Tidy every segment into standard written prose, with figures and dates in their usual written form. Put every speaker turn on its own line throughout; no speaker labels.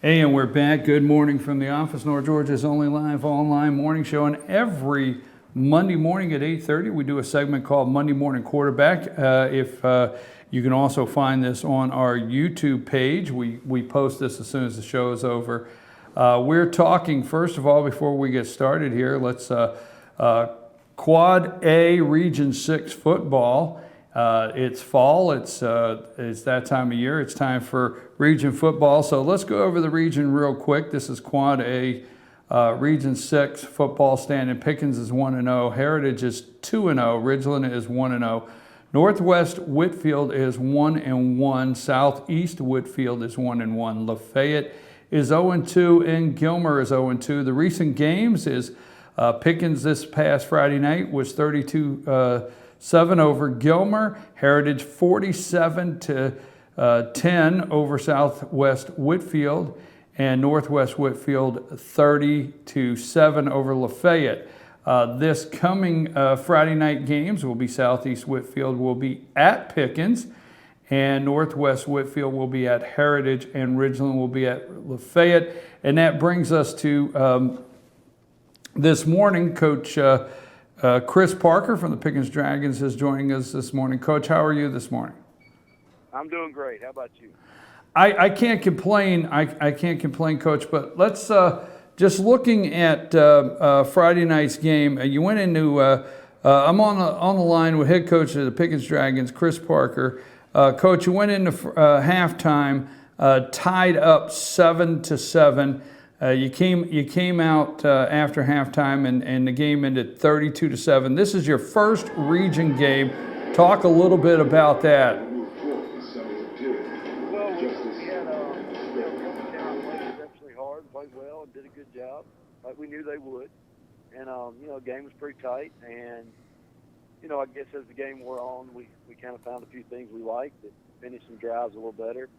Hey, and we're back. Good morning from the office. North Georgia's only live online morning show. And every Monday morning at 8:30, we do a segment called Monday Morning Quarterback. If you can also find this on our YouTube page. We post this as soon as the show is over. We're talking, first of all, before we get started here, let's Quad A Region 6 football. It's fall, it's that time of year, it's time for region football. So let's go over the region real quick. This is Quad A, Region 6 football standing. Pickens is 1-0, Heritage is 2-0, Ridgeland is 1-0, Northwest Whitfield is 1-1, Southeast Whitfield is 1-1, Lafayette is 0-2, and Gilmer is 0-2. The recent games is Pickens this past Friday night was 32-7 over Gilmer, Heritage 47-10 over Southwest Whitfield, and Northwest Whitfield 30-7 over Lafayette. This coming Friday night games will be Southeast Whitfield will be at Pickens, and Northwest Whitfield will be at Heritage, and Ridgeland will be at Lafayette. And that brings us to this morning. Coach Chris Parker from the Pickens Dragons is joining us this morning. Coach, how are you this morning?
I'm doing great. How about you?
I can't complain. I can't complain, Coach. But let's just looking at Friday night's game. You went into. I'm on the line with head coach of the Pickens Dragons, Chris Parker. Coach, you went into halftime tied up 7-7. You came out after halftime, and the game ended 32-7. This is your first region game. Talk a little bit about that.
Well, we had played exceptionally hard, played well, and did a good job, like we knew they would. And the game was pretty tight. And I guess as the game wore on, we kind of found a few things we liked that finished some drives a little better.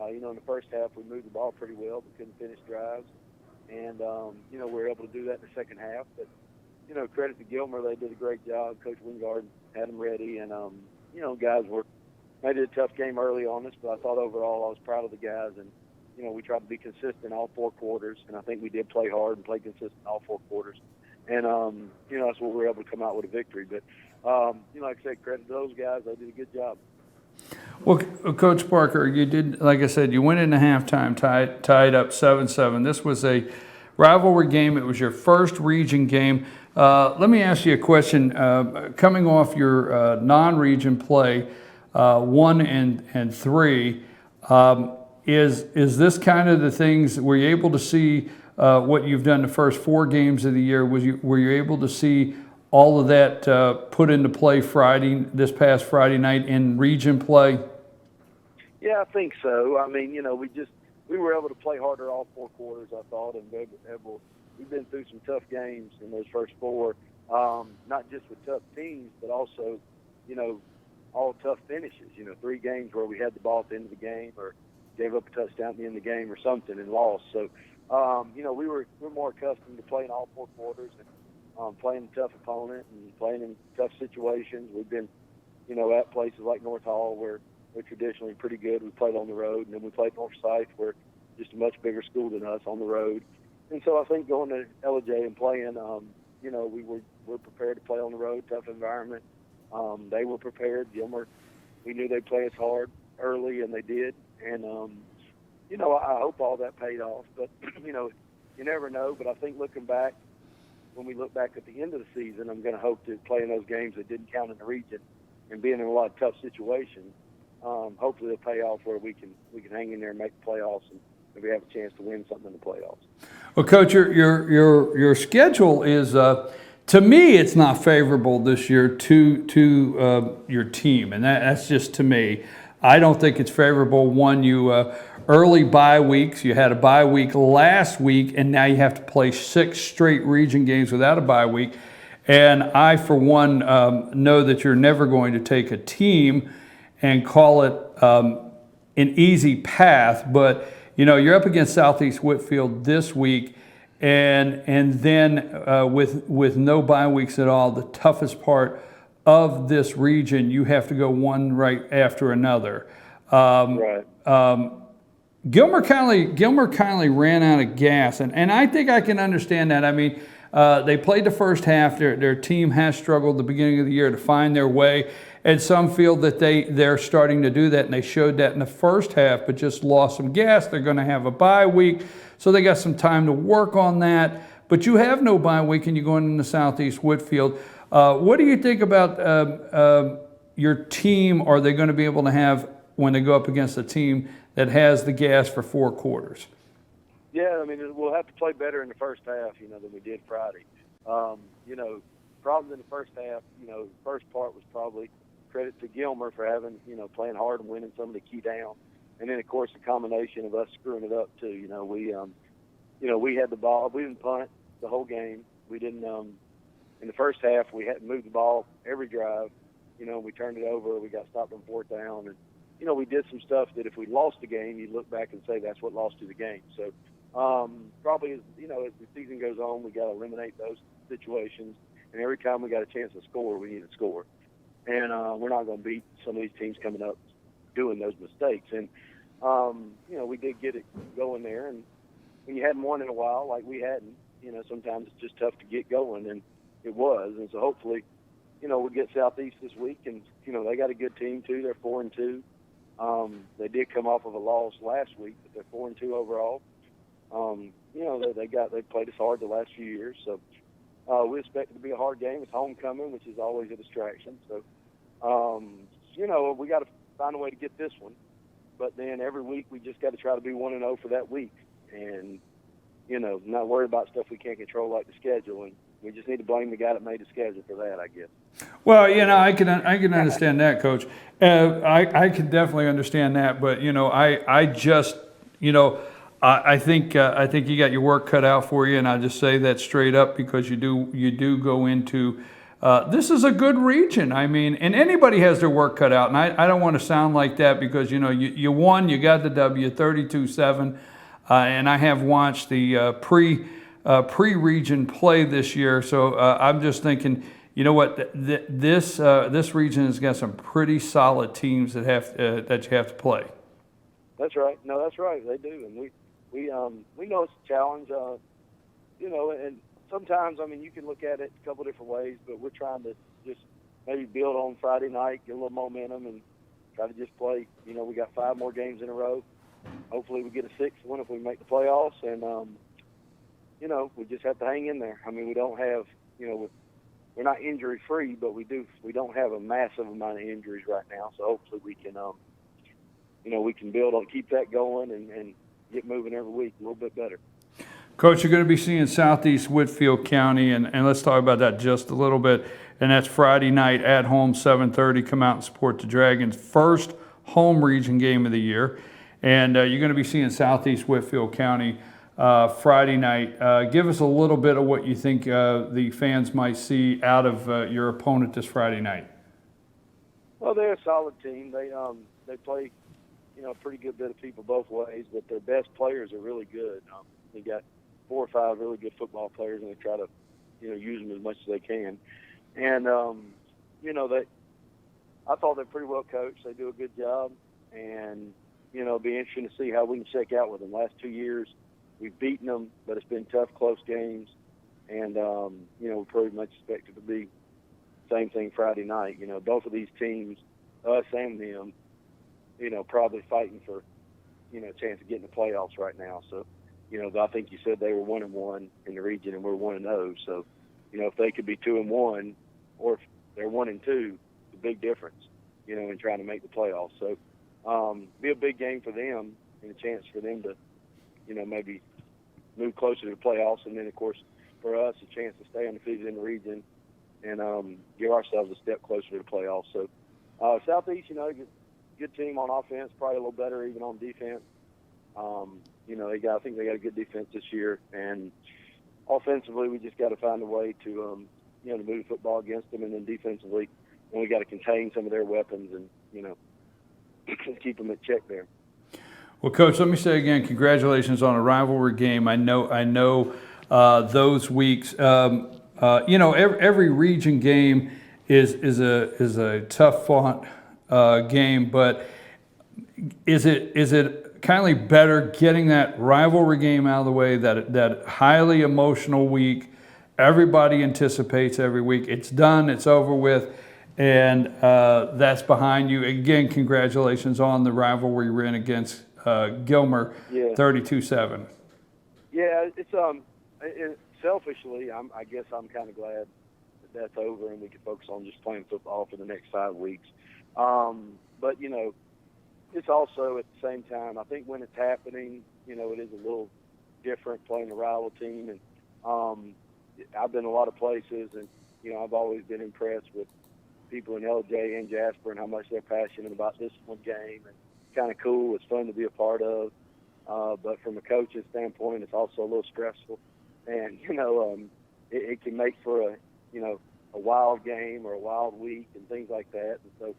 In the first half, we moved the ball pretty well, but couldn't finish drives. And, we were able to do that in the second half. But, credit to Gilmer, they did a great job. Coach Wingard had them ready. And, guys made it a tough game early on us, but I thought overall I was proud of the guys. And, we tried to be consistent all four quarters. And I think we did play hard and play consistent all four quarters. And, that's what we were able to come out with a victory. But, like I said, credit to those guys. They did a good job.
Well, Coach Parker, you did, like I said, you went into halftime tied up 7-7. This was a rivalry game. It was your first region game. Let me ask you a question. Coming off your non-region play, 1 and 3, is this kind of the things? Were you able to see what you've done the first 4 games of the year? Were you able to see all of that put into play this past Friday night in region play?
Yeah, I think so. I mean, we were able to play harder all 4 quarters, I thought, and we've been through some tough games in those first 4, not just with tough teams, but also, all tough finishes. 3 games where we had the ball at the end of the game or gave up a touchdown at the end of the game or something and lost. So, we're more accustomed to playing all 4 quarters and playing a tough opponent and playing in tough situations. We've been, at places like North Hall where we're traditionally pretty good. We played on the road, and then we played North Scythe, where just a much bigger school than us on the road. And so I think going to LJ and playing, we're prepared to play on the road, tough environment. They were prepared. Gilmer, we knew they'd play us hard early, and they did. And, I hope all that paid off. But, you never know. But I think looking back, when we look back at the end of the season, I'm going to hope to play in those games that didn't count in the region and being in a lot of tough situations. Hopefully it'll pay off where we can hang in there and make the playoffs and maybe have a chance to win something in the playoffs.
Well, Coach, your schedule is to me it's not favorable this year to your team, and that's just to me. I don't think it's favorable. One, you early bye weeks. You had a bye week last week, and now you have to play 6 straight region games without a bye week. And I, for one, know that you're never going to take a team and call it an easy path. But, you're up against Southeast Whitfield this week, and then with no bye weeks at all, the toughest part of this region, you have to go one right after another.
Right.
Gilmer kindly ran out of gas, and I think I can understand that. I mean, they played the first half. Their team has struggled the beginning of the year to find their way, and some feel that they're starting to do that, and they showed that in the first half, but just lost some gas. They're going to have a bye week, so they got some time to work on that. But you have no bye week, and you're going into Southeast Whitfield. What do you think about your team? Are they going to be able to have when they go up against a team that has the gas for 4 quarters?
Yeah, I mean, we'll have to play better in the first half, than we did Friday. Problems in the first half, the first part was probably credit to Gilmer for having, playing hard and winning some of the key down. And then, of course, the combination of us screwing it up, too. We had the ball. We didn't punt the whole game. We didn't, in the first half, we had moved the ball every drive. We turned it over. We got stopped on 4th down. And, we did some stuff that if we lost the game, you'd look back and say that's what lost you the game. So probably, as the season goes on, we got to eliminate those situations. And every time we got a chance to score, we need to score. And we're not going to beat some of these teams coming up doing those mistakes. And, we did get it going there. And when you hadn't won in a while, like we hadn't, sometimes it's just tough to get going. And it was. And so hopefully, we'll get Southeast this week. And, they got a good team, too. They're 4-2. They did come off of a loss last week, but they're 4-2 overall. They played us hard the last few years, so we expect it to be a hard game. It's homecoming, which is always a distraction. So, we got to find a way to get this one. But then every week we just got to try to be 1-0 for that week, and not worry about stuff we can't control like the schedule. And we just need to blame the guy that made the schedule for that, I guess.
Well, I can understand that, Coach. I can definitely understand that, but I just I think you got your work cut out for you, and I just say that straight up because you do go into this is a good region. I mean, and anybody has their work cut out, and I don't want to sound like that because you won, you got the W, 32-7, and I have watched the pre-region play this year, so I'm just thinking. You know what? This region has got some pretty solid teams that you have to play.
That's right. No, that's right. They do, and we know it's a challenge. And sometimes you can look at it a couple different ways, but we're trying to just maybe build on Friday night, get a little momentum, and try to just play. We got 5 more games in a row. Hopefully, we get a 6th one if we make the playoffs, and we just have to hang in there. We don't have we're not injury free, but we don't have a massive amount of injuries right now. So hopefully we can, we can build on, keep that going and get moving every week a little bit better.
Coach, you're going to be seeing Southeast Whitfield County, and let's talk about that just a little bit. And that's Friday night at home, 7:30. Come out and support the Dragons' first home region game of the year. And you're going to be seeing Southeast Whitfield County Friday night. Give us a little bit of what you think the fans might see out of your opponent this Friday night.
Well, they're a solid team. They play, a pretty good bit of people both ways, but their best players are really good. They got 4 or 5 really good football players, and they try to, use them as much as they can. And I thought they're pretty well coached. They do a good job, and it'll be interesting to see how we can check out with them. Last 2 years. We've beaten them, but it's been tough, close games. And, we pretty much expect it to be the same thing Friday night. Both of these teams, us and them, probably fighting for, a chance of getting the playoffs right now. So, I think you said they were 1-1 in the region and we're 1-0. So, if they could be 2-1 or if they're 1-2, it's a big difference, in trying to make the playoffs. So, be a big game for them and a chance for them to, maybe move closer to the playoffs, and then, of course, for us, a chance to stay undefeated in the region and give ourselves a step closer to the playoffs. So, Southeast, good team on offense, probably a little better even on defense. I think they got a good defense this year, and offensively, we just got to find a way to, to move the football against them, and then defensively, we got to contain some of their weapons and, keep them at check there.
Well, Coach, let me say again, congratulations on a rivalry game. I know those weeks. Every region game is a tough fought game, but is it kindly better getting that rivalry game out of the way, that highly emotional week. Everybody anticipates every week. It's done. It's over with. And that's behind you. Again, congratulations on the rivalry win against Gilmer, 32-7.
Yeah, selfishly, I guess I'm kind of glad that that's over and we can focus on just playing football for the next 5 weeks. But, it's also at the same time, I think when it's happening, it is a little different playing a rival team. And I've been a lot of places, and, I've always been impressed with people in LJ and Jasper and how much they're passionate about this one game. And kind of cool. It's fun to be a part of. But from a coach's standpoint, it's also a little stressful. And, it can make for a wild game or a wild week and things like that. And so,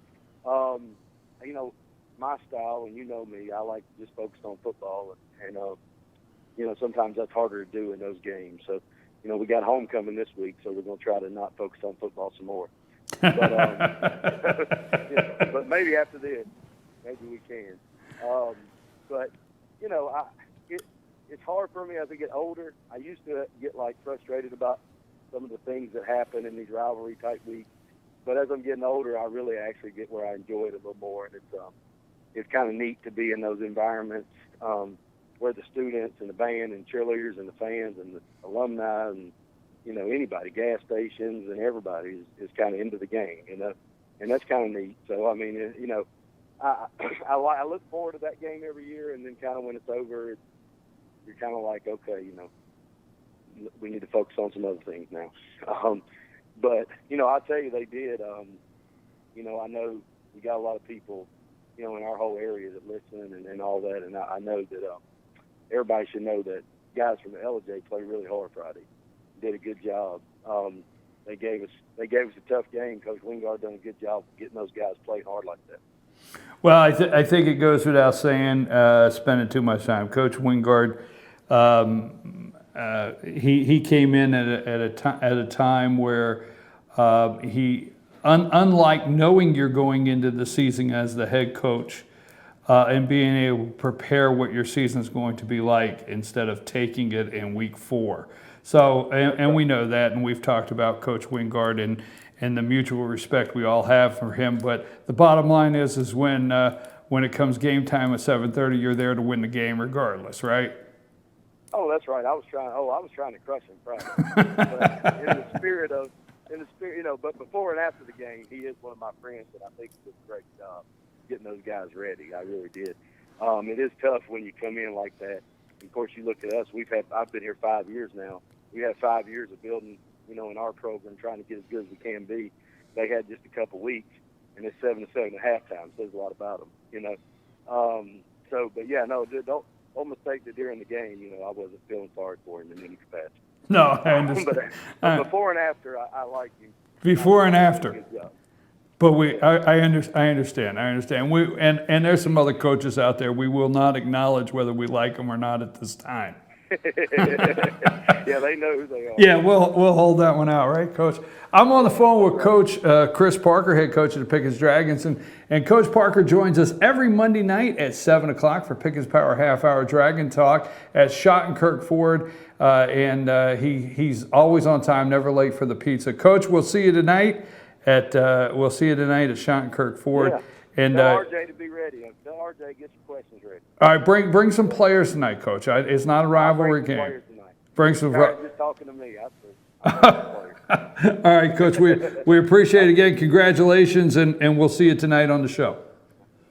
my style, and me, I like to just focus on football. And sometimes that's harder to do in those games. So, we got homecoming this week, so we're going to try to not focus on football some more. But, but maybe after this, maybe we can. But, it's hard for me as I get older. I used to get frustrated about some of the things that happen in these rivalry type weeks. But as I'm getting older, I really actually get where I enjoy it a little more. And it's kind of neat to be in those environments where the students and the band and cheerleaders and the fans and the alumni and anybody, gas stations and everybody is kind of into the game, and that's kind of neat. So, I mean, I look forward to that game every year, and then kind of when it's over, you're kind of like, okay, we need to focus on some other things now. But, I'll tell you, they did. I know we got a lot of people, in our whole area that listen and all that, and I know that everybody should know that guys from the LJ play really hard Friday. Did a good job. They gave us a tough game. Coach Wingard done a good job of getting those guys played hard like that.
Well, I think it goes without saying, spending too much time. Coach Wingard, he came in at a time where unlike knowing you're going into the season as the head coach and being able to prepare what your season is going to be like instead of taking it in week 4. So, and we know that, and we've talked about Coach Wingard and the mutual respect we all have for him. But the bottom line is when it comes game time at 7:30, you're there to win the game regardless, right?
Oh, that's right. I was trying to crush him Friday. But in the spirit, but before and after the game, he is one of my friends, and I think he did a great job getting those guys ready. I really did. It is tough when you come in like that. Of course, you look at us. I've been here 5 years now. We had 5 years of building, in our program, trying to get as good as we can be. They had just a couple weeks, and it's 7-7 at halftime. Says a lot about them, But yeah, no, don't mistake that during the game. I wasn't feeling sorry for him in any capacity.
No, I understand.
But before and after, I like you.
Before and after.
Good job.
But I understand. And there's some other coaches out there. We will not acknowledge whether we like them or not at this time.
Yeah, they know who they are.
Yeah, we'll hold that one out, right, Coach? I'm on the phone with Coach Chris Parker, head coach of the Pickens Dragons, and Coach Parker joins us every Monday night at 7 o'clock for Pickens Power Half Hour Dragon Talk at Schottenkirk Ford, and he's always on time, never late for the pizza. Coach, we'll see you tonight at Schottenkirk Ford.
Yeah.
And
tell RJ to be ready. Tell RJ get some questions ready.
All right, bring some players tonight, Coach. It's not a rivalry game.
Players tonight.
Bring some.
Just talking to me. All
right, Coach. We appreciate it again. Congratulations, and we'll see you tonight on the show.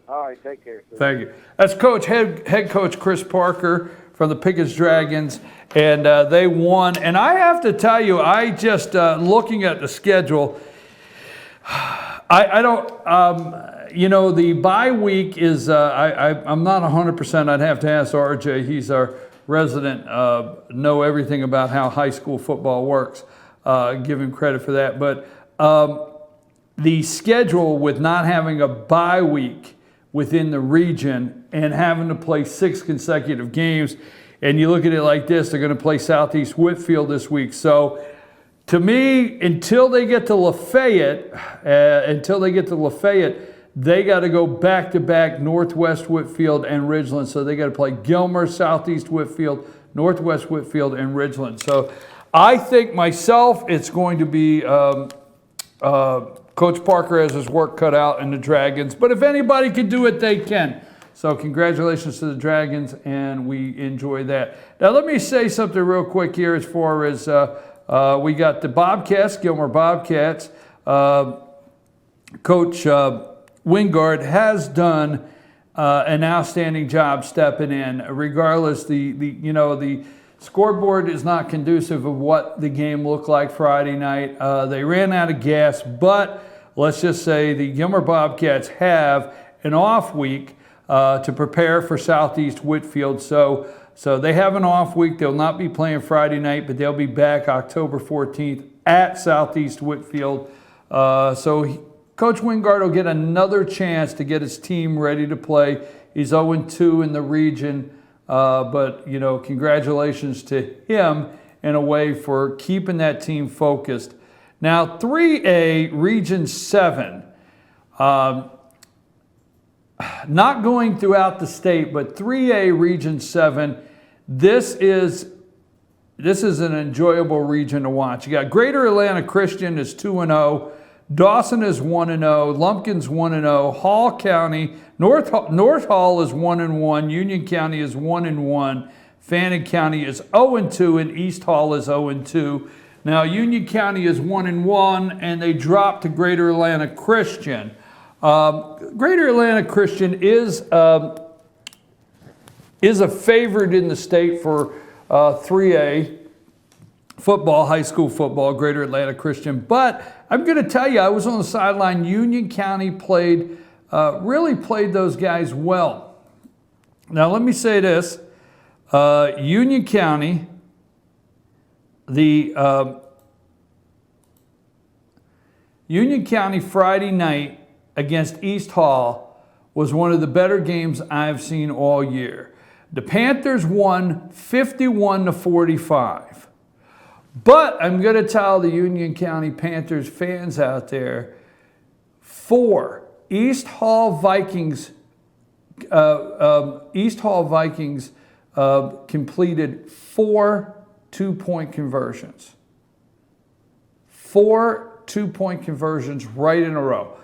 All right, take care. Sir.
Thank you. That's head coach Chris Parker from the Pickens Dragons, and they won. And I have to tell you, I just looking at the schedule. I don't, the bye week is, I'm not 100%. I'd have to ask RJ. He's our resident, know everything about how high school football works. Give him credit for that. But the schedule with not having a bye week within the region and having to play 6 consecutive games, and you look at it like this, they're going to play Southeast Whitfield this week. So, to me, until they get to Lafayette, They got to go back-to-back Northwest Whitfield and Ridgeland. So they got to play Gilmer, Southeast Whitfield, Northwest Whitfield, and Ridgeland. So I think myself it's going to be Coach Parker has his work cut out in the Dragons. But if anybody can do it, they can. So congratulations to the Dragons, and we enjoy that. Now let me say something real quick here as far as we got the Bobcats, Gilmer Bobcats. Coach Wingard has done an outstanding job stepping in. Regardless, the scoreboard is not conducive of what the game looked like Friday night. They ran out of gas, but let's just say the Gilmer Bobcats have an off week to prepare for Southeast Whitfield. So they have an off week. They'll not be playing Friday night, but they'll be back October 14th at Southeast Whitfield. So Coach Wingard will get another chance to get his team ready to play. He's 0-2 in the region, but congratulations to him in a way for keeping that team focused. Now 3A Region 7, not going throughout the state, but 3A Region 7, this is an enjoyable region to watch. You got Greater Atlanta Christian is 2-0. Dawson is 1-0, Lumpkin's 1-0, Hall County, North Hall is 1-1, Union County is 1-1, Fannin County is 0-2, and East Hall is 0-2. Now Union County is 1-1, and they dropped to Greater Atlanta Christian. Greater Atlanta Christian is a favorite in the state for 3A football, high school football, Greater Atlanta Christian. But I'm going to tell you, I was on the sideline. Union County really played those guys well. Now, let me say this. Union County, Union County Friday night against East Hall was one of the better games I've seen all year. The Panthers won 51-45. But I'm going to tell the Union County Panthers fans out there, East Hall Vikings completed 4 two-point conversions. 4 two-point conversions right in a row.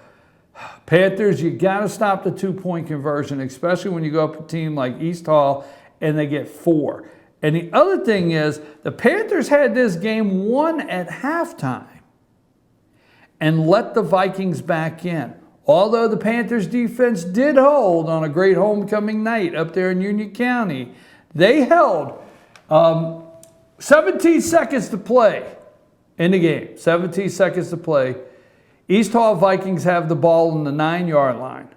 Panthers, you got to stop the 2-point conversion, especially when you go up a team like East Hall and they get 4. And the other thing is, the Panthers had this game won at halftime and let the Vikings back in. Although the Panthers defense did hold on a great homecoming night up there in Union County, they held 17 seconds to play in the game. 17 seconds to play. East Hall Vikings have the ball on the 9-yard line.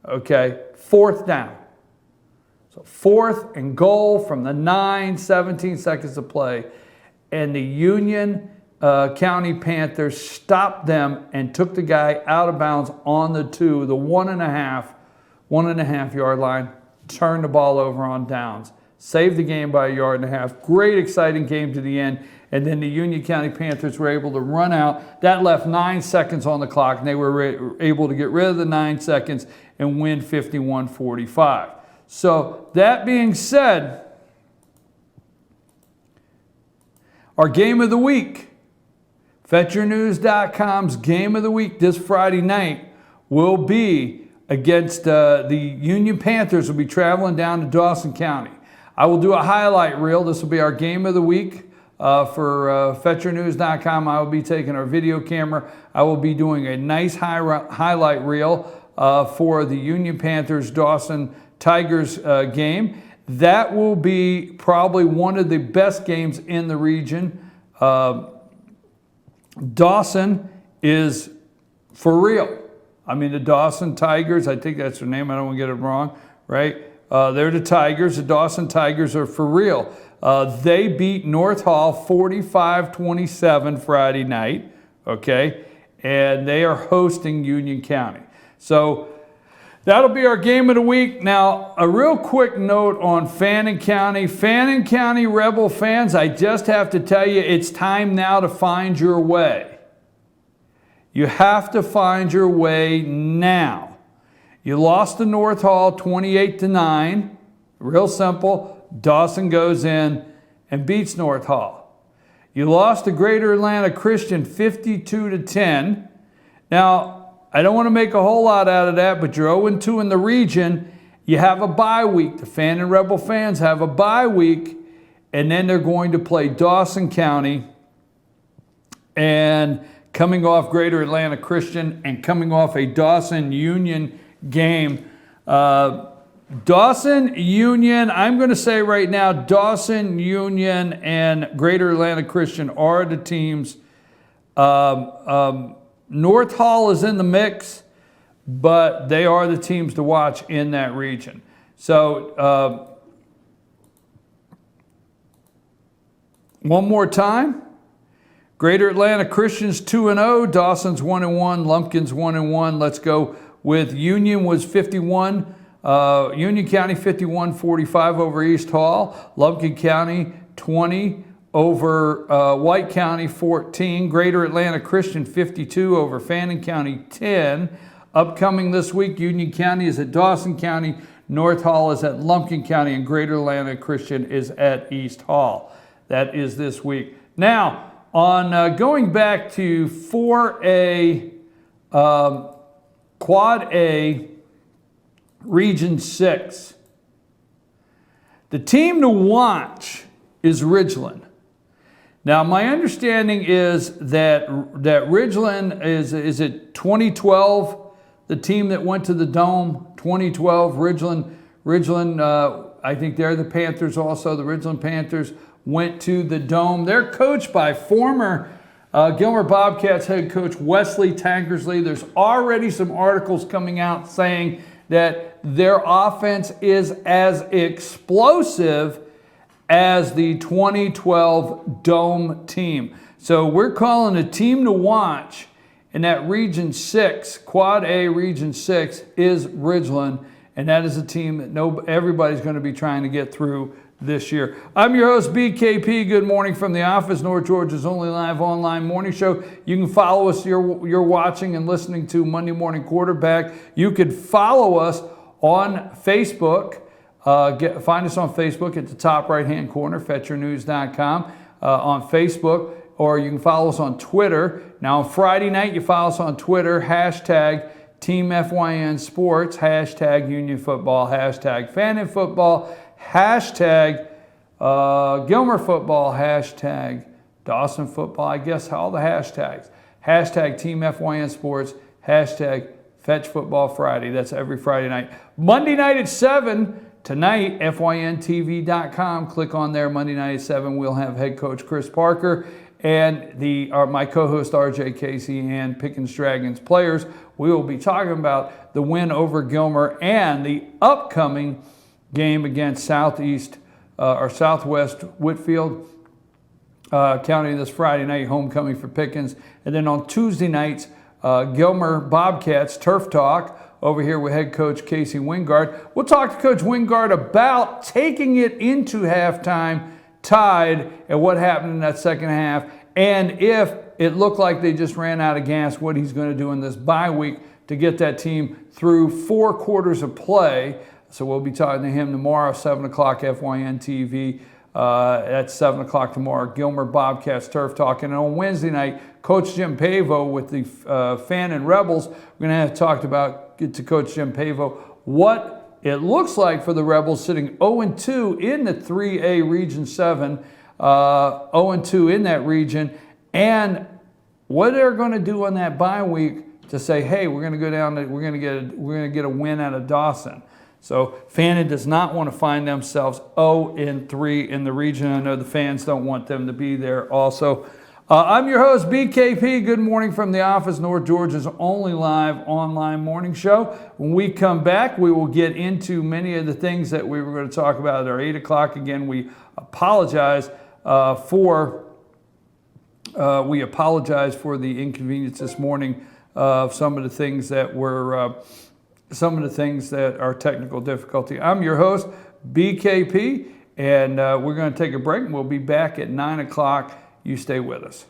Okay, 4th down. So 4th and goal from the 9, 17 seconds to play. And the Union County Panthers stopped them and took the guy out of bounds on the 1.5 yard line, turned the ball over on downs, saved the game by 1.5 yards. Great, exciting game to the end. And then the Union County Panthers were able to run out. That left 9 seconds on the clock, and they were able to get rid of the 9 seconds and win 51-45. So that being said, our game of the week, FetcherNews.com's game of the week this Friday night will be against the Union Panthers. Will be traveling down to Dawson County. I will do a highlight reel. This will be our game of the week. For FetcherNews.com, I will be taking our video camera. I will be doing a nice highlight reel for the Union Panthers Dawson Tigers game. That will be probably one of the best games in the region. Dawson is for real. I mean, the Dawson Tigers, I think that's their name. I don't want to get it wrong, right? They're the Tigers. The Dawson Tigers are for real. They beat North Hall 45-27 Friday night, okay? And they are hosting Union County. So that'll be our game of the week. Now, a real quick note on Fannin County. Fannin County Rebel fans, I just have to tell you, it's time now to find your way. You have to find your way now. You lost to North Hall 28-9. Real simple. Dawson goes in and beats North Hall. You lost to Greater Atlanta Christian 52-10. Now, I don't want to make a whole lot out of that, but you're 0-2 in the region. You have a bye week. The Fan and Rebel fans have a bye week, and then they're going to play Dawson County, and coming off Greater Atlanta Christian and coming off a Dawson Union game. Dawson Union, I'm going to say right now, Dawson Union and Greater Atlanta Christian are the teams. North Hall is in the mix, but they are the teams to watch in that region. So, one more time. Greater Atlanta Christians 2-0, Dawson's 1-1, Lumpkin's 1-1. Let's go with Union was 51. Union County 51-45 over East Hall. Lumpkin County 20 over White County 14. Greater Atlanta Christian 52 over Fannin County 10. Upcoming this week, Union County is at Dawson County, North Hall is at Lumpkin County, and Greater Atlanta Christian is at East Hall. That is this week. Now, on going back to 4A, Quad A, Region 6, the team to watch is Ridgeland. Now, my understanding is that Ridgeland is it 2012, the team that went to the Dome, 2012, Ridgeland, I think they're the Panthers also, the Ridgeland Panthers went to the Dome. They're coached by former Gilmer Bobcats head coach Wesley Tankersley. There's already some articles coming out saying that their offense is as explosive as the 2012 Dome team. So we're calling a team to watch in that Region 6, Quad A Region 6 is Ridgeland, and that is a team that everybody's going to be trying to get through this year. I'm your host, BKP. Good morning from the office, North Georgia's only live online morning show. You can follow us. You're watching and listening to Monday Morning Quarterback. You could follow us on Facebook. Find us on Facebook at the top right-hand corner, fetchernews.com on Facebook, or you can follow us on Twitter. Now, on Friday night, you follow us on Twitter, hashtag Team FYN Sports, hashtag Union Football, hashtag Fannin Football, hashtag Gilmer Football, hashtag Dawson Football, I guess all the hashtags. Hashtag Team FYN Sports, hashtag Fetch Football Friday. That's every Friday night. Monday night at 7, tonight, FYNTV.com. Click on there, Monday night at 7. We'll have head coach Chris Parker and my co-host RJ Casey and Pickens Dragons players. We will be talking about the win over Gilmer and the upcoming game against Southwest Whitfield County this Friday night, homecoming for Pickens. And then on Tuesday nights, Gilmer Bobcats Turf Talk over here with head coach Casey Wingard. We'll talk to Coach Wingard about taking it into halftime tied and what happened in that second half. And if it looked like they just ran out of gas, what he's going to do in this bye week to get that team through 4 quarters of play. So we'll be talking to him tomorrow, 7 o'clock, FYN TV. At 7 o'clock tomorrow, Gilmer Bobcats Turf Talk. And on Wednesday night, Coach Jim Pavo with the Fan and Rebels. We're going to get to Coach Jim Pavo what it looks like for the Rebels sitting 0-2 in the 3A Region 7, 0-2 in that region, and what they're going to do on that bye week to say, hey, we're going to go down, we're going to get a win out of Dawson. So Fannin does not want to find themselves 0-3 in the region. I know the fans don't want them to be there also. I'm your host, BKP. Good morning from the office, North Georgia's only live online morning show. When we come back, we will get into many of the things that we were going to talk about at our 8 o'clock. Again, we apologize for the inconvenience this morning of some of the things that are technical difficulty. I'm your host, BKP, and we're going to take a break, and we'll be back at 9 o'clock. You stay with us.